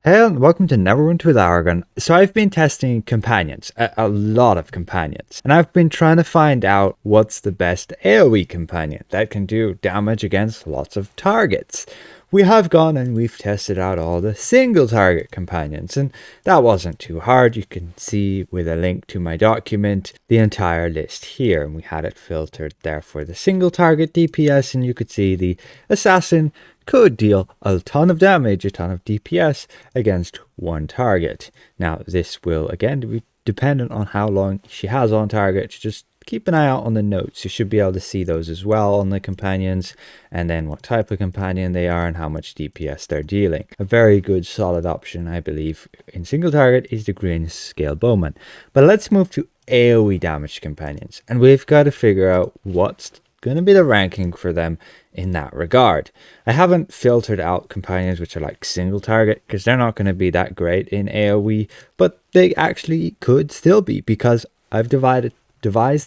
Hey, and welcome to Neverwinter with Aragon. So I've been testing companions, a lot of companions, and I've been trying to find out what's the best AoE companion that can do damage against lots of targets. We have gone and we've tested out all the single target companions, and that wasn't too hard. You can see with a link to my document the entire list here, and we had it filtered there for the single target DPS, and you could see the assassin could deal a ton of damage, a ton of DPS against one target. Now this will again be dependent on how long she has on target. Just keep an eye out on the notes. You should be able to see those as well on the companions, and then what type of companion they are and how much DPS they're dealing. A very good solid option, I believe, in single target is the green scale bowman. But let's move to AoE damage companions, and we've got to figure out what's going to be the ranking for them in that regard. I haven't filtered out companions which are like single target because they're not going to be that great in AoE, but they actually could still be, because I've devised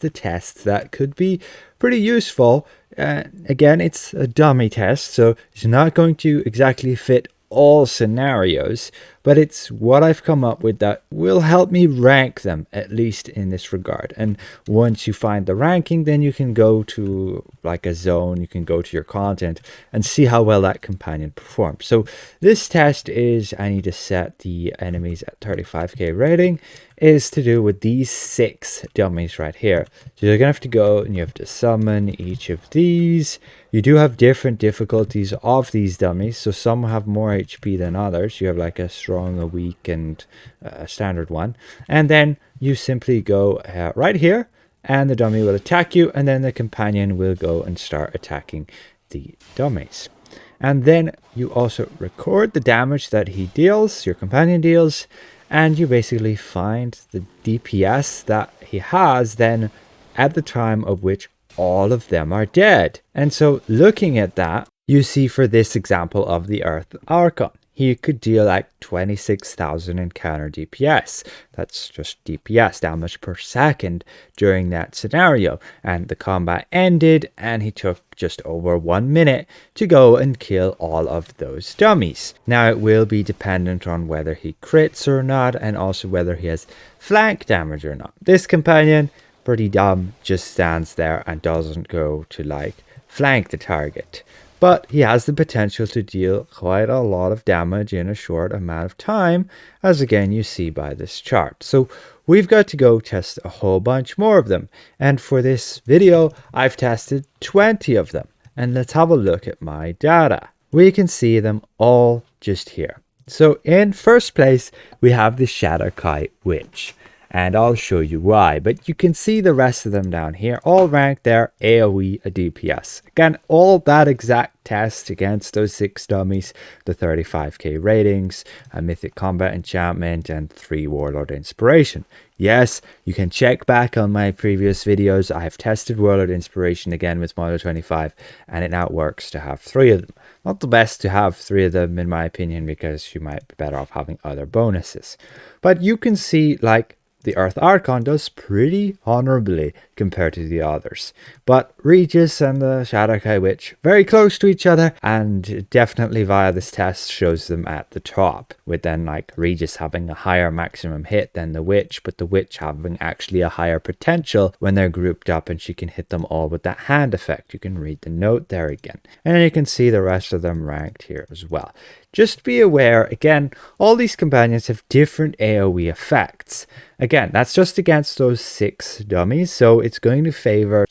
the tests that could be pretty useful. Again, it's a dummy test, so it's not going to exactly fit all scenarios, but it's what I've come up with that will help me rank them, at least in this regard. And once you find the ranking, then you can go to like a zone, you can go to your content and see how well that companion performs. So this test is, I need to set the enemies at 35k rating, is to do with these 6 dummies right here. So you're gonna have to go and you have to summon each of these. You do have different difficulties of these dummies, so some have more HP than others. You have like a strong, a weak, and a standard one. And then you simply go right here, and the dummy will attack you, and then the companion will go and start attacking the dummies. And then you also record the damage that he deals, your companion deals, and you basically find the DPS that he has then at the time of which all of them are dead. And so looking at that, you see for this example of the Earth Archon, he could deal like 26,000 encounter DPS. That's just DPS, damage per second, during that scenario. And the combat ended and he took just over 1 minute to go and kill all of those dummies. Now it will be dependent on whether he crits or not, and also whether he has flank damage or not. This companion, pretty dumb, just stands there and doesn't go to like flank the target. But he has the potential to deal quite a lot of damage in a short amount of time, as again you see by this chart. So we've got to go test a whole bunch more of them. And for this video, I've tested 20 of them. And let's have a look at my data. We can see them all just here. So in first place, we have the Shadowkai Witch. And I'll show you why, but you can see the rest of them down here, all ranked there AoE, a DPS. Again, all that exact test against those 6 dummies, the 35k ratings, a Mythic Combat Enchantment, and 3 Warlord Inspiration. Yes, you can check back on my previous videos. I have tested Warlord Inspiration again with Model 25, and it now works to have 3 of them. Not the best to have 3 of them in my opinion, because you might be better off having other bonuses. But you can see like the Earth Archon does pretty honorably compared to the others. But Regis and the Shadowkai Witch, very close to each other, and definitely via this test shows them at the top, with then like Regis having a higher maximum hit than the Witch, but the Witch having actually a higher potential when they're grouped up and she can hit them all with that hand effect. You can read the note there again. And then you can see the rest of them ranked here as well. Just be aware, again, all these companions have different AoE effects. Again, that's just against those 6 dummies, so it's going to favor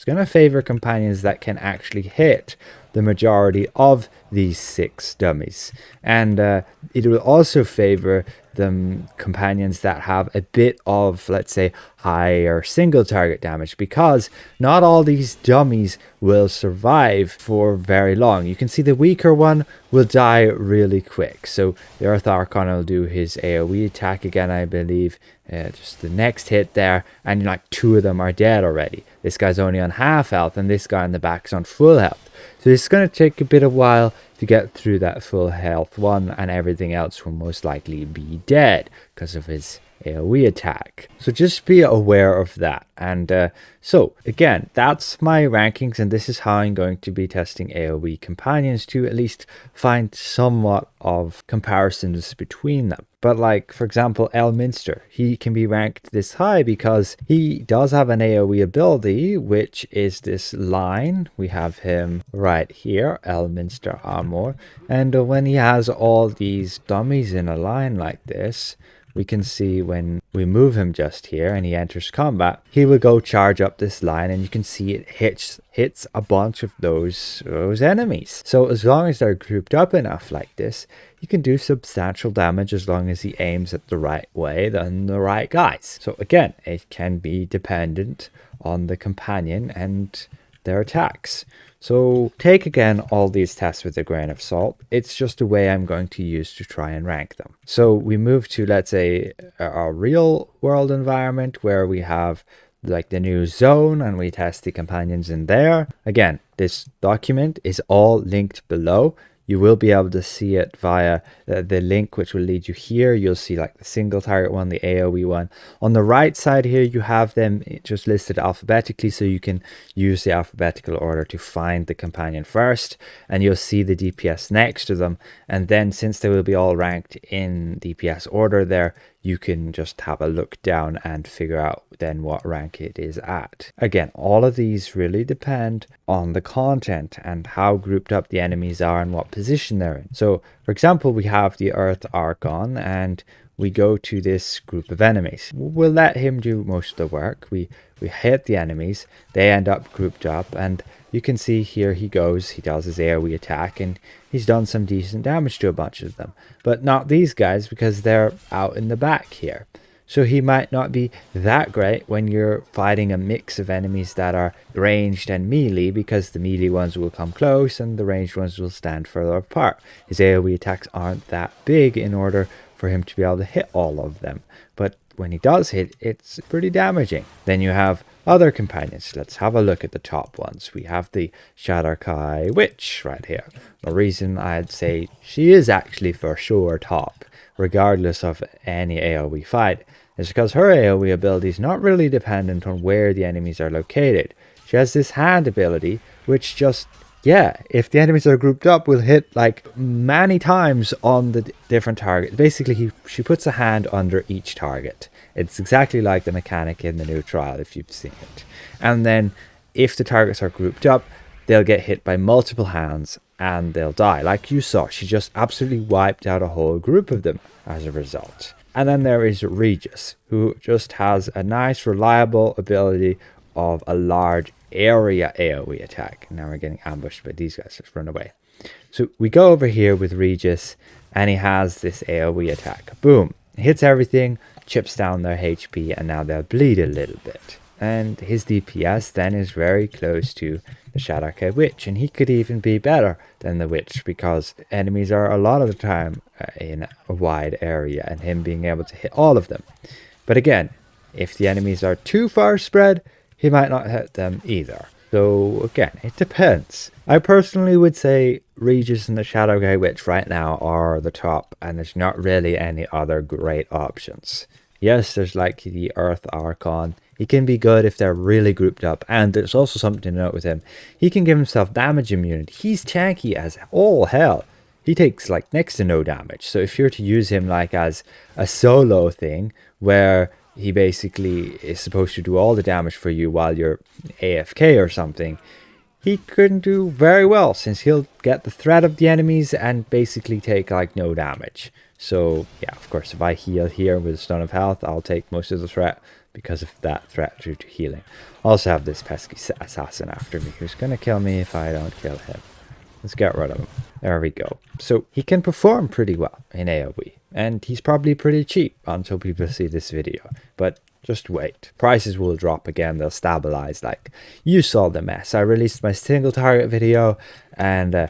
companions that can actually hit the majority of these 6 dummies. And it will also favor the companions that have a bit of, let's say, higher single target damage, because not all these dummies will survive for very long. You can see the weaker one will die really quick. So the Earth Archon will do his AoE attack again, I believe, just the next hit there, and like 2 of them are dead already. This guy's only on half health, and this guy in the back is on full health. So it's going to take a bit of while to get through that full health one, and everything else will most likely be dead because of his AoE attack. So just be aware of that. And so again, that's my rankings, and this is how I'm going to be testing AoE companions to at least find somewhat of comparisons between them. But like, for example, Elminster, he can be ranked this high because he does have an AoE ability, which is this line. We have him right here, Elminster Armor. And when he has all these dummies in a line like this, we can see when we move him just here and he enters combat, he will go charge up this line, and you can see it hits a bunch of those enemies. So as long as they're grouped up enough like this, you can do substantial damage as long as he aims at the right way, then the right guys. So again, it can be dependent on the companion and their attacks. So take again all these tests with a grain of salt. It's just a way I'm going to use to try and rank them. So we move to, let's say, a real world environment where we have like the new zone, and we test the companions in there. Again, this document is all linked below. You will be able to see it via the link, which will lead you here. You'll see like the single target one, the AoE one. On the right side here, you have them just listed alphabetically, so you can use the alphabetical order to find the companion first, and you'll see the DPS next to them. And then, since they will be all ranked in DPS order there, you can just have a look down and figure out then what rank it is at. Again, all of these really depend on the content and how grouped up the enemies are and what position they're in. So, for example, we have the Earth Aragon, and we go to this group of enemies. We'll let him do most of the work. We hit the enemies, they end up grouped up, and you can see here he goes, he does his AoE attack, and he's done some decent damage to a bunch of them. But not these guys, because they're out in the back here. So he might not be that great when you're fighting a mix of enemies that are ranged and melee, because the melee ones will come close and the ranged ones will stand further apart. His AoE attacks aren't that big in order for him to be able to hit all of them. But when he does hit, it's pretty damaging. Then you have other companions. Let's have a look at the top ones. We have the Shadowkai Witch right here. The reason I'd say she is actually for sure top, regardless of any AoE fight, is because her AoE ability is not really dependent on where the enemies are located. She has this hand ability, which just, yeah, if the enemies are grouped up, will hit like many times on the different targets. Basically, she puts a hand under each target. It's exactly like the mechanic in the new trial, if you've seen it. And then if the targets are grouped up, they'll get hit by multiple hands and they'll die. Like you saw, she just absolutely wiped out a whole group of them as a result. And then there is Regis, who just has a nice, reliable ability of a large area AoE attack. Now we're getting ambushed by these guys. Let's run away. So we go over here with Regis, and he has this AoE attack. Boom. Hits everything, chips down their HP, and now they'll bleed a little bit. And his DPS then is very close to the Shadowkai Witch, and he could even be better than the Witch, because enemies are a lot of the time in a wide area, and him being able to hit all of them. But again, if the enemies are too far spread, he might not hit them either. So again, it depends. I personally would say Regis and the Shadowkai Witch right now are the top, and there's not really any other great options. Yes, there's like the Earth Aragon. He can be good if they're really grouped up, and there's also something to note with him. He can give himself damage immunity. He's tanky as all hell. He takes like next to no damage. So if you're to use him like as a solo thing, where he basically is supposed to do all the damage for you while you're AFK or something, he couldn't do very well, since he'll get the threat of the enemies and basically take like no damage. So yeah, of course, if I heal here with a Stone of Health, I'll take most of the threat because of that threat due to healing. Also have this pesky assassin after me who's going to kill me if I don't kill him. Let's get rid of him. There we go. So he can perform pretty well in AoE, and he's probably pretty cheap until people see this video. But just wait. Prices will drop again. They'll stabilize. Like you saw the mess. I released my single target video, and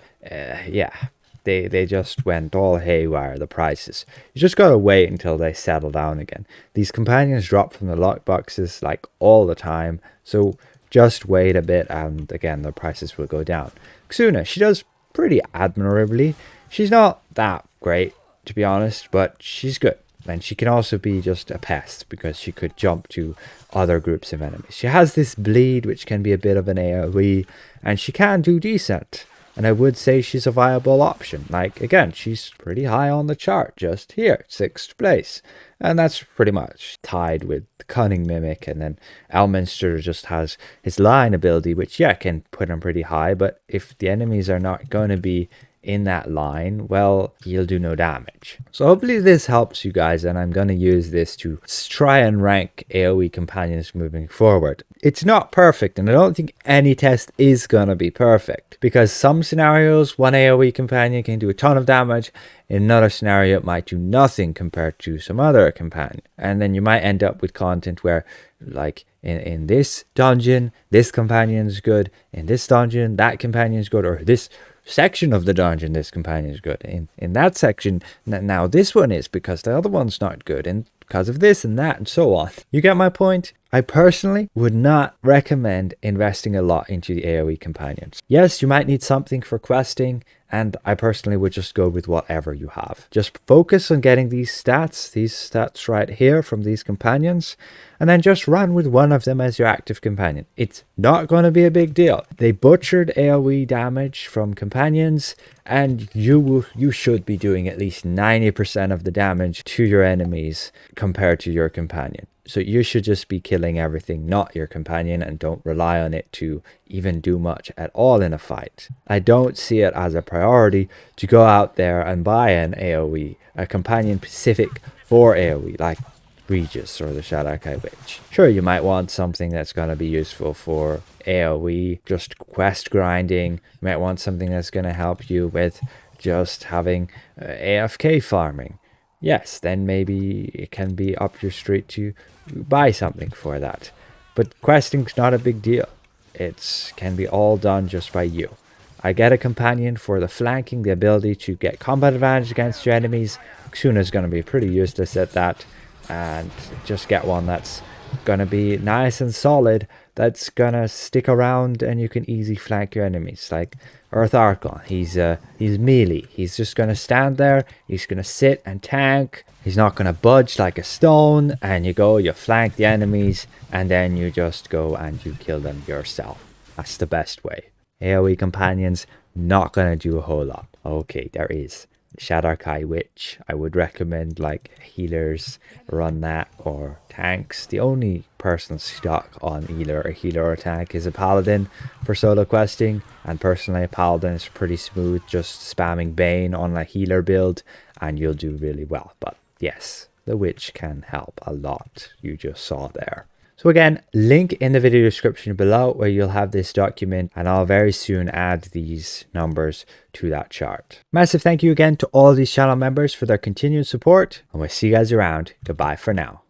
yeah, they just went all haywire, the prices. You just gotta wait until they settle down again. These companions drop from the lockboxes like all the time, so just wait a bit, and again the prices will go down. Xuna, she does pretty admirably. She's not that great, to be honest, but she's good. And she can also be just a pest because she could jump to other groups of enemies. She has this bleed, which can be a bit of an AoE, and she can do decent. And I would say she's a viable option. Like, again, she's pretty high on the chart, just here, 6th place. And that's pretty much tied with Cunning Mimic. And then Elminster just has his line ability, which, yeah, can put him pretty high. But if the enemies are not going to be in that line, well, he'll do no damage. So hopefully this helps you guys, and I'm going to use this to try and rank AoE companions moving forward. It's not perfect, and I don't think any test is going to be perfect, because some scenarios one AoE companion can do a ton of damage, in another scenario it might do nothing compared to some other companion, and then you might end up with content where, like, in this dungeon this companion is good, in this dungeon that companion is good, or this section of the dungeon this companion is good, in that section now this one is because the other one's not good, and because of this and that and so on. You get my point? I personally would not recommend investing a lot into the AoE companions. Yes, you might need something for questing, and I personally would just go with whatever you have. Just focus on getting these stats right here from these companions, and then just run with one of them as your active companion. It's not going to be a big deal. They butchered AoE damage from companions, and you should be doing at least 90% of the damage to your enemies compared to your companion. So you should just be killing everything, not your companion, and don't rely on it to even do much at all in a fight. I don't see it as a priority to go out there and buy an AoE, a companion specific for AoE, like Regis or the Shadowkai Witch. Sure, you might want something that's going to be useful for AoE, just quest grinding. You might want something that's going to help you with just having AFK farming. Yes, then maybe it can be up your street to buy something for that. But questing's not a big deal. It can be all done just by you. I get a companion for the flanking, the ability to get combat advantage against your enemies. Xuna's going to be pretty useless at that. And just get one that's going to be nice and solid, that's going to stick around and you can easily flank your enemies. Like Aragon, he's melee. He's just going to stand there, he's going to sit and tank, he's not going to budge like a stone, and you flank the enemies, and then you just go and you kill them yourself. That's the best way. AoE companions, not going to do a whole lot. Okay, there is Shadowkai Witch. I would recommend like healers run that, or tanks. The only person stuck on either a healer or a tank is a paladin for solo questing, and personally a paladin is pretty smooth, just spamming Bane on a healer build and you'll do really well. But yes, the witch can help a lot, you just saw there. So again, link in the video description below where you'll have this document, and I'll very soon add these numbers to that chart. Massive thank you again to all of these channel members for their continued support, and we'll see you guys around. Goodbye for now.